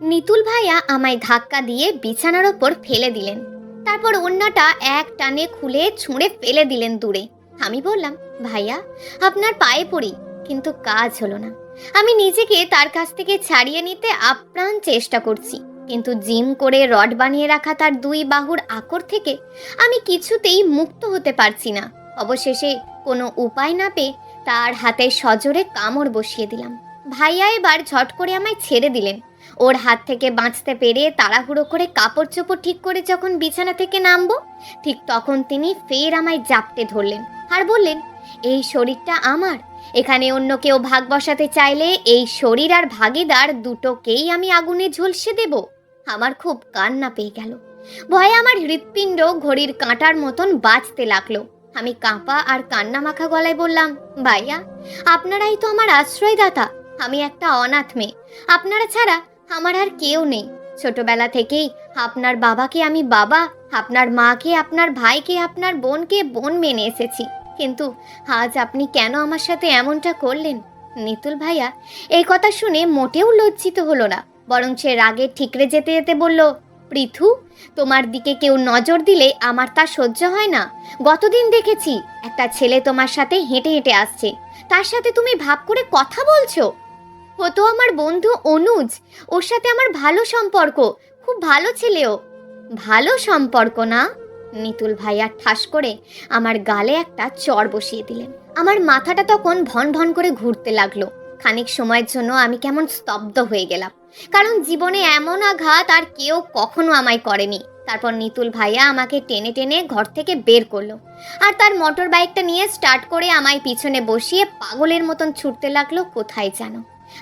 নিতুল ভাইয়া আমায় ধাক্কা দিয়ে বিছানার ওপর ফেলে দিলেন। তারপর ওড়নাটা এক টানে খুলে ছুঁড়ে ফেলে দিলেন দূরে। আমি বললাম, ভাইয়া আপনার পায়ে পড়ি, কিন্তু কাজ হলো না। আমি নিজেকে তার কাছ থেকে ছাড়িয়ে নিতে আপ্রাণ চেষ্টা করছি, কিন্তু জিম করে রড বানিয়ে রাখা তার দুই বাহুর আকড় থেকে আমি কিছুতেই মুক্ত হতে পারছি না। অবশেষে কোনো উপায় না পেয়ে তার হাতে সজোরে কামড় বসিয়ে দিলাম। ভাইয়া এবার ঝট করে আমায় ছেড়ে দিলেন। ওর হাত থেকে বাঁচতে পেরে তাড়াহুড়ো করে কাপড় চোপড় ঠিক করে যখন বিছানা থেকে নামবো, ঠিক তখন তিনি ফের আমায় জাপটে ধরলেন আর বললেন, এই শরীরটা আমার। এখানে অন্য কেউ ভাগ বসাতে চাইলে এই শরীর আর ভাগিদার দুটোকেই আমি আগুনে ঝলসে দেব। আমার খুব কান্না পেয়ে গেল। ভয়ে আমার হৃৎপিণ্ড ঘড়ির কাঁটার মতন বাজতে লাগলো। আমি কাঁপা আর কান্না মাখা গলায় বললাম, ভাইয়া আপনারাই তো আমার আশ্রয়দাতা। আমি একটা অনাথ মেয়ে, আপনারা ছাড়া আমার আর কেউ নেই। ছোটবেলা থেকেই আপনার বাবাকে আমি বাবা, আপনার মাকে, আপনার ভাইকে, আপনার বোনকে বোন মেনে এসেছি। কিন্তু আজ আপনি কেন আমার সাথে এমনটা করলেন? নিতুল ভাইয়া এই কথা শুনে মোটেও লজ্জিত হলো না, বরং সে রাগে ঠিকরে যেতে যেতে বলল, পৃথু, তোমার দিকে কেউ নজর দিলে আমার তা সহ্য হয় না। গতদিন দেখেছি একটা ছেলে তোমার সাথে হেঁটে হেঁটে আসছে, তার সাথে তুমি ভাব করে কথা বলছো। ও তো আমার বন্ধু অনুজ, ওর সাথে আমার ভালো সম্পর্ক, খুব ভালো ছেলেও। ভালো সম্পর্ক না? নিতুল ভাইয়া ঠাস করে আমার গালে একটা চড় বসিয়ে দিলেন। আমার মাথাটা তখন ভন ভন করে ঘুরতে লাগলো। খানিক সময়ের জন্য আমি কেমন স্তব্ধ হয়ে গেলাম, কারণ জীবনে এমন আঘাত আর কেউ কখনো আমায় করেনি। তারপর নিতুল ভাইয়া আমাকে টেনে টেনে ঘর থেকে বের করলো আর তার মোটর বাইকটা নিয়ে স্টার্ট করে আমায় পিছনে বসিয়ে পাগলের মতন ছুটতে লাগলো কোথায় যেন।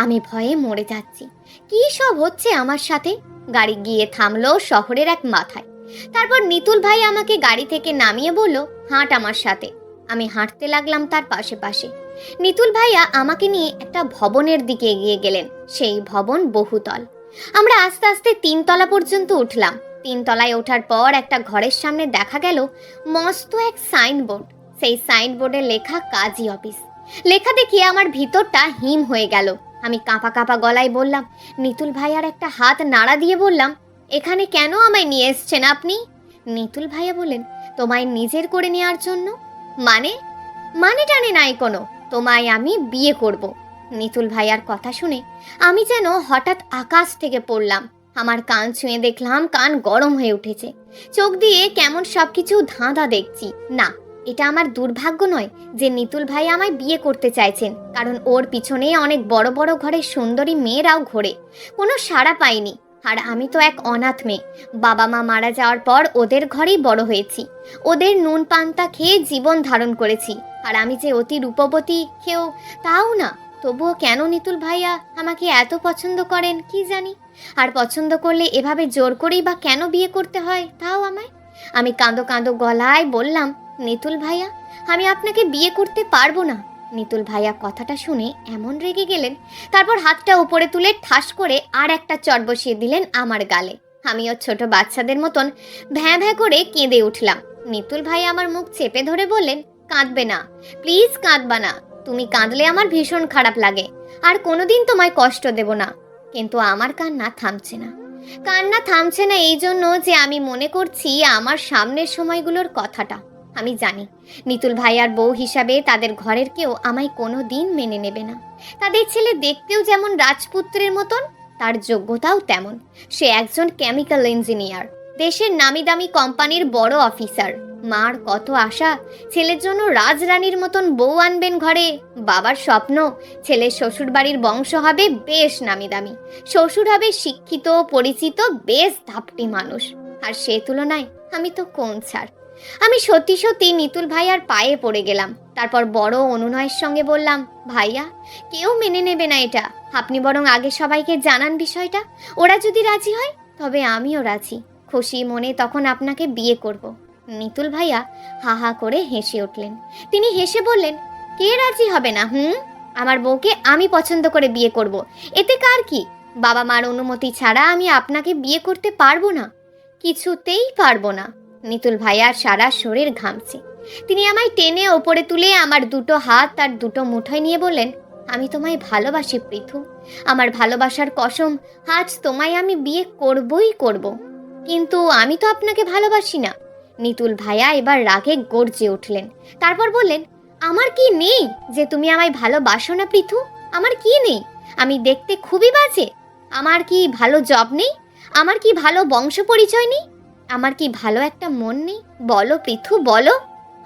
আমি ভয়ে মরে যাচ্ছি। কি সব হচ্ছে আমার সাথে? গাড়ি গিয়ে থামলো শহরের এক মাথায়। তারপর নিতুল ভাই আমাকে গাড়ি থেকে নামিয়ে বলল, হাঁট আমার সাথে। আমি হাঁটতে লাগলাম তার পাশে পাশে। নিতুল ভাইয়া আমাকে নিয়ে একটা ভবনের দিকে এগিয়ে গেলেন। সেই ভবন বহুতল। আমরা আস্তে আস্তে 3 তলা পর্যন্ত উঠলাম। 3 তলায় ওঠার পর একটা ঘরের সামনে দেখা গেল মস্ত এক সাইনবোর্ড। সেই সাইনবোর্ডে লেখা কাজী অফিস। লেখা দেখিয়ে আমার ভিতরটা হিম হয়ে গেল। আমি কাঁপা কাঁপা গলায় বললাম, নিতুল ভাইয়ার একটা হাত নাড়া দিয়ে বললাম, এখানে কেন আমায় নিয়ে এসছেন আপনি? নিতুল ভাইয়া বললেন, তোমায় নিজের করে নেওয়ার জন্য। মানে? মানে টানে নাই কোনো, তোমায় আমি বিয়ে করব। নিতুল ভাইয়ার কথা শুনে আমি যেন হঠাৎ আকাশ থেকে পড়লাম। আমার কান ছুঁয়ে দেখলাম কান গরম হয়ে উঠেছে। চোখ দিয়ে কেমন সবকিছু ধাঁধা দেখছি। না, এটা আমার দুর্ভাগ্য নয় যে নিতুল ভাই আমায় বিয়ে করতে চাইছেন, কারণ ওর পিছনে অনেক বড় বড় ঘরের সুন্দরী মেয়েরাও ঘোরে, কোনো সাড়া পাইনি। আর আমি তো এক অনাথ মেয়ে। বাবা মা মারা যাওয়ার পর ওদের ঘরেই বড় হয়েছি, ওদের নুন পান্তা খেয়ে জীবন ধারণ করেছি। আর আমি যে অতি রূপবতী কেউ তাও না। তবুও কেন নিতুল ভাইয়া আমাকে এত পছন্দ করেন কি জানি। আর পছন্দ করলে এভাবে জোর করেই বা কেন বিয়ে করতে হয় তাও আমায়। আমি কাঁদো কাঁদো গলায় বললাম, নিতুল ভাইয়া আমি আপনাকে বিয়ে করতে পারবো না। নিতুল ভাইয়া কথাটা শুনে এমন রেগে গেলেন, তারপর হাতটা উপরে তুলে ঠাস করে আর একটা চট বসিয়ে দিলেন আমার গালে। আমিও ছোট বাচ্চাদের মতন ভ্যাঁ ভ্যাঁ করে কেঁদে উঠলাম। নিতুল ভাই আমার মুখ চেপে ধরে বললেন, কাঁদবে না, প্লিজ কাঁদবা না। তুমি কাঁদলে আমার ভীষণ খারাপ লাগে, আর কোনোদিন তোমায় কষ্ট দেব না। কিন্তু আমার কান্না থামছে না। কান্না থামছে না এই জন্য যে আমি মনে করছি আমার সামনের সময়গুলোর কথাটা। আমি জানি নিতুল ভাইয়ার বউ হিসাবে তাদের ঘরের কেউ আমায় কোনো দিন মেনে নেবে না। তাদের ছেলে দেখতেও যেমন রাজপুত্রের মতন, তার যোগ্যতাও তেমন। সে একজন কেমিক্যাল ইঞ্জিনিয়ার, দেশের নামি দামি কোম্পানির বড় অফিসার। মার কত আশা ছেলের জন্য রাজরানীর মতন বউ আনবেন ঘরে। বাবার স্বপ্ন ছেলের শ্বশুর বাড়ির বংশ হবে বেশ নামি দামি, শ্বশুর হবে শিক্ষিত পরিচিত বেশ ধাপটি মানুষ। আর সে তুলনায় আমি তো কোন ছাড়। আমি সত্যি সত্যি নিতুল ভাইয়ার পায়ে পড়ে গেলাম। তারপর বড় অনুনয়ের সঙ্গে বললাম, ভাইয়া কেউ মেনে নেবে না এটা, আপনি বরং আগে সবাইকে জানান বিষয়টা। ওরা যদি রাজি হয় তবে আমিও রাজি। খুশি মনে তখন আপনাকে বিয়ে করব। নিতুল ভাইয়া হা হা করে হেসে উঠলেন। তিনি হেসে বললেন, কে রাজি হবে না? আমার বউকে আমি পছন্দ করে বিয়ে করব, এতে কার কি? বাবা মার অনুমতি ছাড়া আমি আপনাকে বিয়ে করতে পারবো না, কিছুতেই পারবো না। নিতুল ভাইয়ার সারা শরীর ঘামছে। তিনি আমায় টেনে ওপরে তুলে আমার দুটো হাত তার দুটো মুঠোয় নিয়ে বললেন, আমি তোমায় ভালোবাসি পৃথু, আমার ভালোবাসার কসম, আজ তোমায় আমি বিয়ে করবই করব। কিন্তু আমি তো আপনাকে ভালোবাসি না। নিতুল ভাইয়া এবার রাগে গর্জে উঠলেন। তারপর বললেন, আমার কি নেই যে তুমি আমায় ভালোবাসো না পৃথু? আমার কি নেই? আমি দেখতে খুবই বাজে? আমার কি ভালো জব নেই? আমার কি ভালো বংশ পরিচয় নেই? আমার কি ভালো একটা মন নেই? বলো পৃথু, বলো।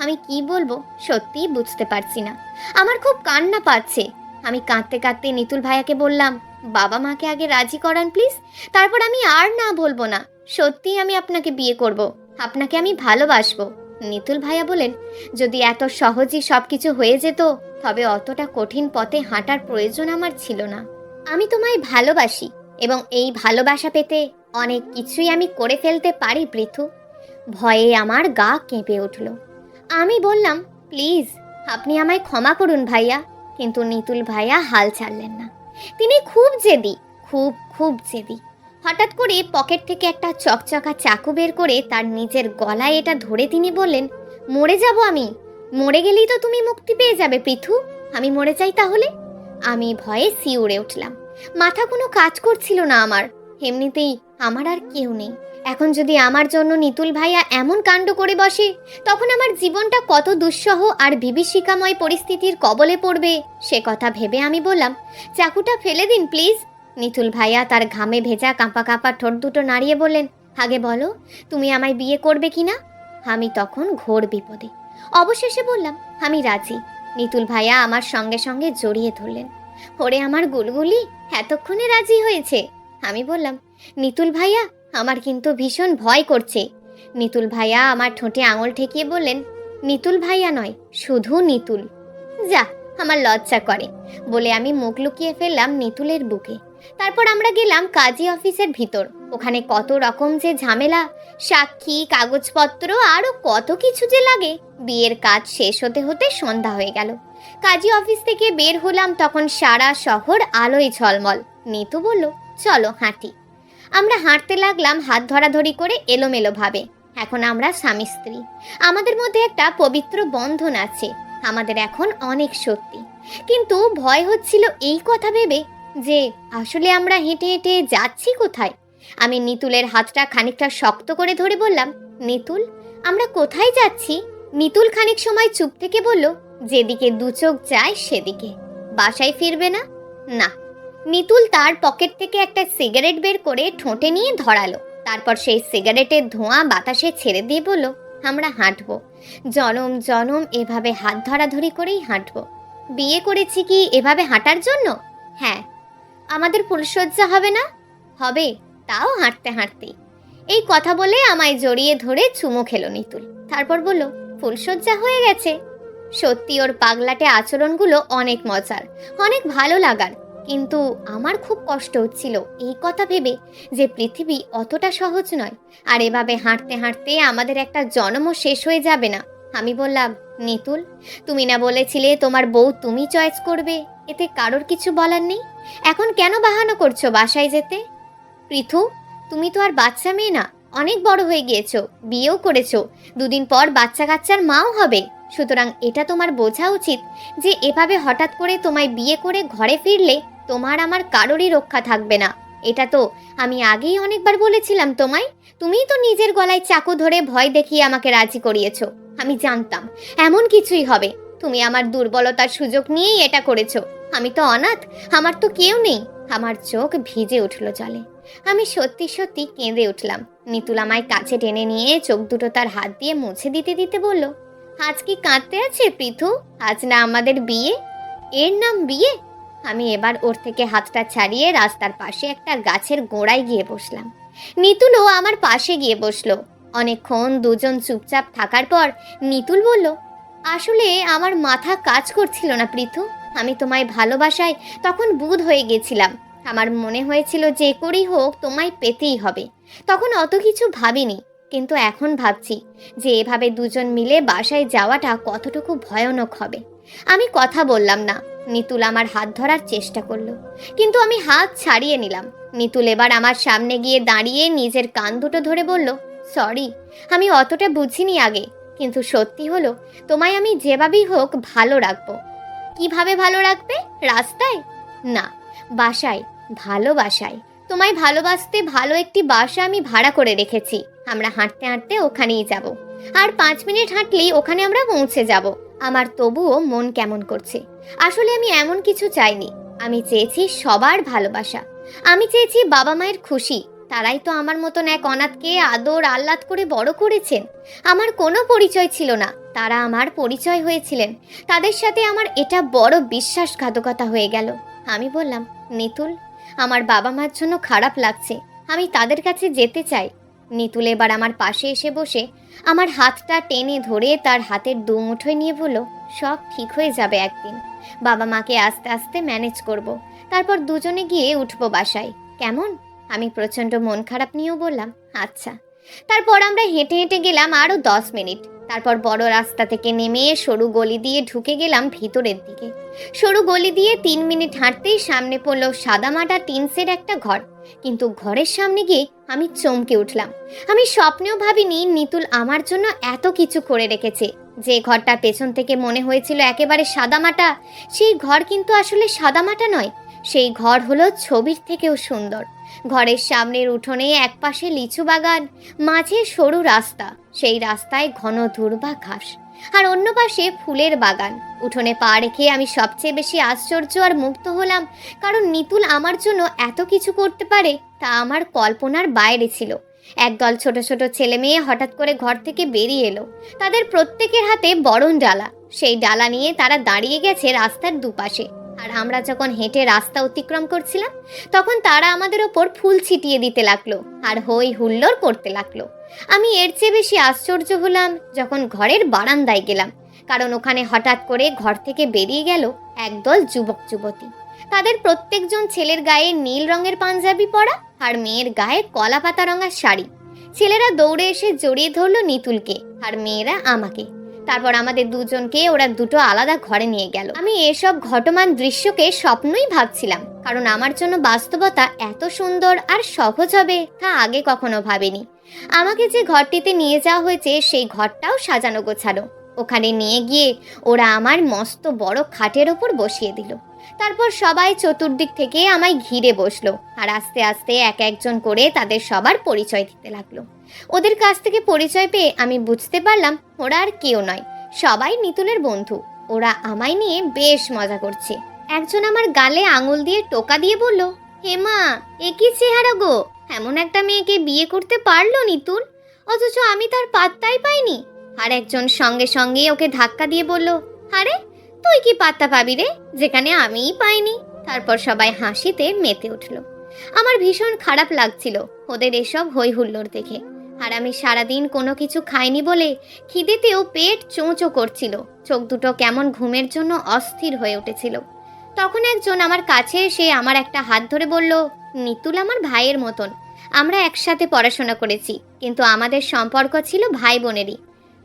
আমি কি বলবো সত্যিই বুঝতে পারছি না। আমার খুব কান্না পাচ্ছে। আমি কাঁদতে কাঁদতে নিতুল ভাইয়াকে বললাম, বাবা মাকে আগে রাজি করান প্লিজ, তারপর আমি আর না বলবো না। সত্যিই আমি আপনাকে বিয়ে করব, আপনাকে আমি ভালোবাসবো। নিতুল ভাইয়া বলেন, যদি এত সহজেই সব কিছু হয়ে যেত তবে অতটা কঠিন পথে হাঁটার প্রয়োজন আমার ছিল না। আমি তোমায় ভালোবাসি এবং এই ভালোবাসা পেতে অনেক কিছুই আমি করে ফেলতে পারি পৃথু। ভয়ে আমার গা কেঁপে উঠল। আমি বললাম, প্লিজ আপনি আমায় ক্ষমা করুন ভাইয়া। কিন্তু নিতুল ভাইয়া হাল ছাড়লেন না। তিনি খুব জেদি, খুব খুব জেদি। হঠাৎ করে পকেট থেকে একটা চকচকা চাকু বের করে তার নিজের গলায় এটা ধরে তিনি বললেন, মরে যাব আমি। মরে গেলেই তো তুমি মুক্তি পেয়ে যাবে পৃথু। আমি মরে যাই তাহলে? আমি ভয়ে শিউরে উঠলাম। মাথা কোনো কাজ করছিল না আমার। এমনিতেই আমার আর কেউ নেই। এখন যদি আমার জন্য নিতুল ভাইয়া এমন কাণ্ড করে বসে, তখন আমার জীবনটা কত দুঃসহ আর বিভীষিকাময় পরিস্থিতির কবলে পড়বে সে কথা ভেবে আমি বললাম, চাকুটা ফেলে দিন প্লিজ। নিতুল ভাইয়া তার ঘামে ভেজা কাঁপা কাঁপা ঠোঁট দুটো নাড়িয়ে বললেন, আগে বলো তুমি আমায় বিয়ে করবে কিনা? আমি তখন ঘোর বিপদে। অবশেষে বললাম, আমি রাজি। নিতুল ভাইয়া আমার সঙ্গে সঙ্গে জড়িয়ে ধরলেন। ওরে আমার গুলগুলি, এতক্ষণে রাজি হয়েছে? আমি বললাম, নিতুল ভাইয়া আমার কিন্তু ভীষণ ভয় করছে। নিতুল ভাইয়া আমার ঠোঁটে আঙুল ঠেকিয়ে বললেন, নিতুল ভাইয়া নয়, শুধু নিতুল। যা, আমার লজ্জা করে বলে আমি মুখ লুকিয়ে ফেললাম নিতুলের বুকে। তারপর আমরা গেলাম কাজী অফিসের ভিতর। ওখানে কত রকম যে ঝামেলা, সাক্ষী, কাগজপত্র, আরও কত কিছু যে লাগে। বিয়ের কাজ শেষ হতে হতে সন্ধ্যা হয়ে গেল। কাজী অফিস থেকে বের হলাম তখন সারা শহর আলোয় ঝলমল। নিতু বলল, চলো হাঁটি। আমরা হাঁটতে লাগলাম হাত ধরাধরি করে, এলোমেলো ভাবে। এখন আমরা স্বামী স্ত্রী, আমাদের মধ্যে একটা পবিত্র বন্ধন আছে। আমাদের এখন অনেক সত্যি। কিন্তু ভয় হচ্ছিল এই কথা ভেবে যে আসলে আমরা হেঁটে হেঁটে যাচ্ছি কোথায়। আমি নিতুলের হাতটা খানিকটা শক্ত করে ধরে বললাম, নিতুল, আমরা কোথায় যাচ্ছি? নিতুল খানিক সময় চুপ থেকে বলল, যেদিকে দু চোখ যায় সেদিকে। বাসায় ফিরবে না? না। নিতুল তার পকেট থেকে একটা সিগারেট বের করে ঠোঁটে নিয়ে ধরালো। তারপর সেই সিগারেটের ধোঁয়া বাতাসে ছেড়ে দিয়ে বলল, আমরা হাঁটবো, জনম জনম এভাবে হাত ধরাধরি করেই হাঁটবো। বিয়ে করেছি কি এভাবে হাঁটার জন্য? হ্যাঁ। আমাদের ফুলশয্যা হবে না? হবে, তাও হাঁটতে হাঁটতেই। এই কথা বলে আমায় জড়িয়ে ধরে চুমু খেলো নিতুল। তারপর বলল, ফুলশয্যা হয়ে গেছে। সত্যি ওর পাগলাটে আচরণগুলো অনেক মজার, অনেক ভালো লাগার। কিন্তু আমার খুব কষ্ট হচ্ছিল এই কথা ভেবে যে পৃথিবী অতটা সহজ নয়, আর এভাবে হাঁটতে হাঁটতে আমাদের একটা জন্মও শেষ হয়ে যাবে না। আমি বললাম, নিতুল, তুমি না বলেছিলে তোমার বউ তুমি চয়েস করবে? এতে কারোর কিছু বলার নেই। এখন কেন বাহানা করছো বাসায় যেতে? পৃথু, তুমি তো আর বাচ্চা মেয়ে না, অনেক বড় হয়ে গিয়েছো, বিয়েও করেছো, দুদিন পর বাচ্চা কাচ্চার মাও হবে। সুতরাং এটা তোমার বোঝা উচিত যে এভাবে হঠাৎ করে তোমায় বিয়ে করে ঘরে ফিরলে তোমার আমার কারোরই রক্ষা থাকবে না। এটা তো আমি আগেই অনেকবার বলেছিলাম তোমায়। তুমিই তো নিজের গলায় চাকু ধরে ভয় দেখিয়ে আমাকে রাজি করিয়েছো। আমি জানতাম এমন কিছুই হবে। তুমি আমার দুর্বলতার সুযোগ নিয়েই এটা করেছো। আমি তো অনাথ, আমার তো কেউ নেই। আমার চোখ ভিজে উঠল জলে। আমি সত্যি সত্যি কেঁদে উঠলাম। নিতুল আমায় কাছে টেনে নিয়ে চোখ দুটো তার হাত দিয়ে মুছে দিতে দিতে বলল, আজ কি কাঁদতে আছে পৃথু? আজ না আমাদের বিয়ে? এর নাম বিয়ে? আমি এবার ওর থেকে হাতটা ছাড়িয়ে রাস্তার পাশে একটা গাছের গোড়ায় গিয়ে বসলাম। নিতুলও আমার পাশে গিয়ে বসলো। অনেকক্ষণ দুজন চুপচাপ থাকার পর নিতুল বলল, আসলে আমার মাথা কাজ করছিল না পৃথু। আমি তোমায় ভালোবাসায় তখন বুঁদ হয়ে গেছিলাম। আমার মনে হয়েছিল যে করেই হোক তোমায় পেতেই হবে। তখন অত কিছু ভাবিনি, কিন্তু এখন ভাবছি যে এভাবে দুজন মিলে বাসায় যাওয়াটা কতটুকু ভয়ানক হবে। আমি কথা বললাম না। নিতুল আমার হাত ধরার চেষ্টা করলো, কিন্তু আমি হাত ছাড়িয়ে নিলাম। নিতুল এবার আমার সামনে গিয়ে দাঁড়িয়ে নিজের কান দুটো ধরে বলল, সরি, আমি অতটা বুঝিনি আগে, কিন্তু সত্যি হলো তোমায় আমি যেভাবেই হোক ভালো রাখবো। কিভাবে ভালো রাখবে? রাস্তায়? না, বাসায়, ভালো বাসায়। তোমায় ভালোবাসতে ভালো একটি বাসা আমি ভাড়া করে রেখেছি। আমরা হাঁটতে হাঁটতে ওখানেই যাব। আর 5 মিনিট হাঁটলেই ওখানে আমরা পৌঁছে যাব। আমার তবুও মন কেমন করছে। আসলে আমি এমন কিছু চাইনি। আমি চেয়েছি সবার ভালোবাসা। আমি চেয়েছি বাবা মায়ের খুশি। তারাই তো আমার মতন এক অনাথকে আদর আহ্লাদ করে বড় করেছেন। আমার কোনো পরিচয় ছিল না, তারা আমার পরিচয় হয়েছিলেন। তাদের সাথে আমার এটা বড় বিশ্বাসঘাতকতা হয়ে গেল। আমি বললাম, নিতুল, আমার বাবা মার জন্য খারাপ লাগছে, আমি তাদের কাছে যেতে চাই। নিতুল এবার আমার পাশে এসে বসে আমার হাতটা টেনে ধরে তার হাতের দু মুঠোয় নিয়ে বলল, সব ঠিক হয়ে যাবে একদিন। বাবা মাকে আস্তে আস্তে ম্যানেজ করব। তারপর দুজনে গিয়ে উঠবো বাসায়, কেমন? আমি প্রচণ্ড মন খারাপ নিয়েও বললাম, আচ্ছা। তারপর আমরা হেঁটে হেঁটে গেলাম আরও 10 মিনিট। তারপর বড় রাস্তা থেকে নেমে সরু গলি দিয়ে ঢুকে গেলাম ভিতরের দিকে। সরু গলি দিয়ে 3 মিনিট হাঁটতেই সামনে পড়লো সাদামাটা টিনসের একটা ঘর। কিন্তু ঘরের সামনে গিয়ে আমি চমকে উঠলাম। আমি স্বপ্নেও ভাবিনি নিতুল আমার জন্য এত কিছু করে রেখেছে। যে ঘরটা পেছন থেকে মনে হয়েছিল একেবারে সাদামাটা, সেই ঘর কিন্তু আসলে সাদামাটা নয়। সেই ঘর হলো ছবির থেকেও সুন্দর। ঘরের সামনের উঠোনে একপাশে লিচু বাগান, মাঝে সরু রাস্তা, সেই রাস্তায় ঘন ধুরবা ঘাস, আর অন্য পাশে ফুলের বাগান। উঠোনে পা রেখে আমি সবচেয়ে বেশি আশ্চর্য আর মুগ্ধ হলাম, কারণ নিতুল আমার জন্য এত কিছু করতে পারে তা আমার কল্পনার বাইরে ছিল। একদল ছোট ছোট ছেলে মেয়ে হঠাৎ করে ঘর থেকে বেরিয়ে এলো। তাদের প্রত্যেকের হাতে বরণ ডালা। সেই ডালা নিয়ে তারা দাঁড়িয়ে গেছে রাস্তার দুপাশে। আর আমরা যখন হেঁটে রাস্তা অতিক্রম করছিলাম, তখন তারা আমাদের ওপর ফুল ছিটিয়ে দিতে লাগলো আর হই হুল্লোড় করতে লাগলো। আমি এর চেয়ে বেশি আশ্চর্য হলাম যখন ঘরের বারান্দায় গেলাম, কারণ ওখানে হঠাৎ করে ঘর থেকে বেরিয়ে গেল একদল যুবক যুবতী। তাদের প্রত্যেকজন ছেলের গায়ে নীল রঙের পাঞ্জাবি পরা আর মেয়ের গায়ে কলা পাতা রঙা শাড়ি। ছেলেরা দৌড়ে এসে জড়িয়ে ধরলো নিতুলকে আর মেয়েরা আমাকে। তারপর আমাদের দুজনকে ওরা দুটো আলাদা ঘরে নিয়ে গেল। আমি এসব ঘটমান দৃশ্যকে স্বপ্নই ভাবছিলাম, কারণ আমার জন্য বাস্তবতা এত সুন্দর আর সহজ হবে তা আগে কখনো ভাবিনি। আমাকে যে ঘরটিতে নিয়ে যাওয়া হয়েছে সেই ঘরটাও সাজানো গোছানো। ওখানে নিয়ে গিয়ে ওরা আমার মস্ত বড় খাটের ওপর বসিয়ে দিল। তারপর সবাই চতুর্দিক থেকে আমায় ঘিরে বসলো আর আস্তে আস্তে এক একজন করে তাদের সবার পরিচয় দিতে লাগলো। ওদের কাছ থেকে পরিচয় পেয়ে আমি বুঝতে পারলাম ওরা আর কেউ নয়, সবাই নিতুলের বন্ধু। ওরা আমায় নিয়ে বেশ মজা করছে। একজন আমার গালে আঙুল দিয়ে টোকা দিয়ে বলল, হেমা, এ কি চেহারা গো! এমন একটা মেয়েকে বিয়ে করতে পারলো নিতুল, অথচ আমি তার পাত্তাই পাইনি। আর একজন সঙ্গে সঙ্গে ওকে ধাক্কা দিয়ে বলল, আরে তুই কি পাত্তা পাবি রে, যেখানে আমিই পাইনি। তারপর সবাই হাসিতে মেতে উঠল। আমার ভীষণ খারাপ লাগছিল ওদের এসব হই হুল্লোড় দেখে। আর আমি সারাদিন কোনো কিছু খাইনি বলে খিদেতেও পেট চোঁচো করছিল। চোখ দুটো কেমন ঘুমের জন্য অস্থির হয়ে উঠেছিল। তখন একজন আমার কাছে এসে আমার একটা হাত ধরে বলল, নিতুল আমার ভাইয়ের মতন। আমরা একসাথে পড়াশোনা করেছি, কিন্তু আমাদের সম্পর্ক ছিল ভাই বোনেরই।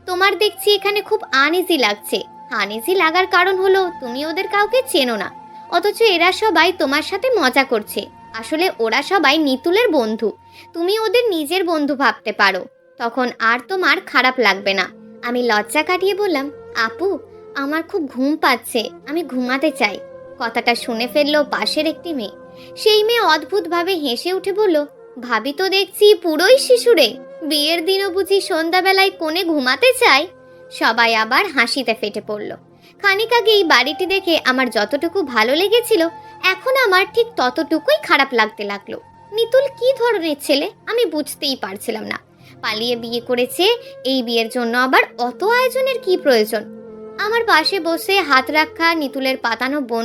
তোমার দেখছি এখানে খুব আনইজি লাগছে। আনইজি লাগার কারণ হলো তুমি ওদের কাউকে চেনো না, অথচ এরা সবাই তোমার সাথে মজা করছে। আসলে ওরা সবাই নিতুলের বন্ধু, তুমি ওদের নিজের বন্ধু ভাবতে পারো, তখন আর তোমার খারাপ লাগবে না। আমি লজ্জা কাটিয়ে বললাম, আপু, আমার খুব ঘুম পাচ্ছে, আমি ঘুমাতে চাই। কথাটা শুনে ফেললো পাশের একটি মেয়ে। সেই মেয়ে অদ্ভুতভাবে হেসে উঠে বলল, ভাবি তো দেখছি পুরোই শিশুরে, বিয়ের দিনও বুঝি সন্ধ্যাবেলায় কোণে ঘুমাতে চায়। সবাই আবার হাসিতে ফেটে পড়ল। খানিক আগে এই বাড়িটি দেখে আমার যতটুকু ভালো লেগেছিল, এখন আমার ঠিক ততটুকুই খারাপ লাগতে লাগলো। নিতুল কি ধরনের ছেলে আমি বুঝতেই পারছিলাম না। পালিয়ে বিয়ে করেছে, এই বিয়ের জন্য আবার অত আয়োজনের কি প্রয়োজন? আমার পাশে বসে হাত রাখা নিতুলের পাতানো বোন